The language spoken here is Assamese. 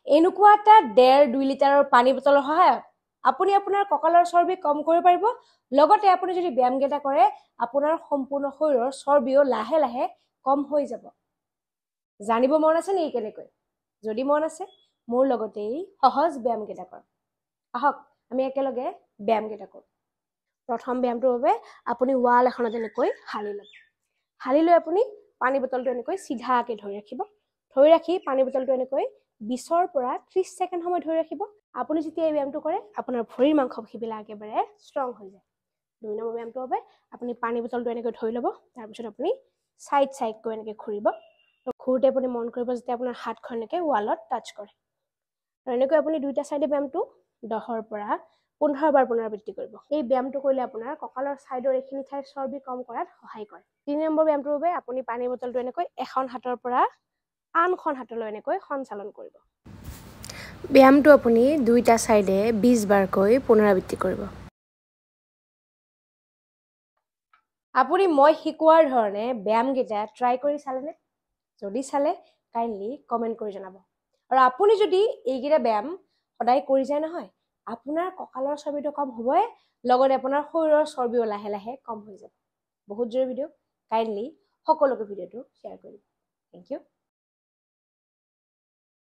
এনেকুৱা এটা 1.5-2 লিটাৰৰ পানী বটলৰ সহায়ত আপুনি আপোনাৰ কঁকালৰ চৰ্বি কম কৰিব পাৰিব লগতে আপুনি যদি ব্যায়ামকেইটা কৰে আপোনাৰ সম্পূৰ্ণ শৰীৰৰ চৰ্বিও লাহে লাহে কম হৈ যাব জানিব মন আছে নেকি কেনেকৈ যদি মন আছে মোৰ লগতে এই সহজ ব্যায়ামকেইটা কৰক আহক আমি একেলগে ব্যায়ামকেইটা কৰোঁ প্ৰথম ব্যায়ামটোৰ বাবে আপুনি ৱাল এখনত এনেকৈ হালি ল'ব হালি লৈ আপুনি পানী বটলটো এনেকৈ সিধাকৈ ধৰি ৰাখিব ধৰি ৰাখি পানী বটলটো এনেকৈ 20 পৰা 30 সেকেন্ড সময় ধৰি ৰাখিব আপুনি যেতিয়া এই ব্যায়ামটো কৰে আপোনাৰ ভৰিৰ মাংসপেশীবিলাক একেবাৰে ষ্ট্ৰং হৈ যায় দুই নম্বৰ ব্যায়ামটো হবে আপুনি পানী বটলটো এনেকৈ ধৰি ল'ব তাৰ পিছত আপুনি সাইড সাইডকৈ এনেকৈ ঘূৰিব ঘূৰোতে আপুনি মন কৰিব যে আপোনাৰ হাতখন এনেকৈ ৱালত টাচ কৰে আৰু এনেকৈ আপুনি দুইটা সাইডে ব্যায়ামটো 10 পৰা 15 বাৰ পুনৰাবৃত্তি কৰিব এই ব্যায়ামটো কৰিলে আপোনাৰ কঁকালৰ সাইডৰ এইখিনি ঠাইৰ চৰ্বি কম কৰাত সহায় কৰে 3 নম্বৰ ব্যায়ামটোৰ বাবে আপুনি পানী বটলটো এনেকৈ এখন হাতৰ পৰা আনখন হাতলৈ এনেকৈ সঞ্চালন কৰিব ব্যায়ামটো আপুনি দুইটা সাইডে 20 বাৰকৈ পুনৰাবৃত্তি কৰিব আপুনি মই শিকোৱাৰ ধৰণে ব্যায়ামকেইটা ট্ৰাই কৰি চালেনে যদি চালে কাইন্ডলি কমেন্ট কৰি জনাব আৰু আপুনি যদি এইকেইটা ব্যায়াম সদায় কৰি যায় নহয় আপোনাৰ কঁকালৰ চৰ্বিটো কম হ'বই লগতে আপোনাৰ শৰীৰৰ চৰ্বিও লাহে লাহে কম হৈ যাব বহুত জৰুৰী ভিডিঅ' কাইন্ডলি সকলোকে ভিডিঅ'টো শ্বেয়াৰ কৰিব থ্যাংক ইউ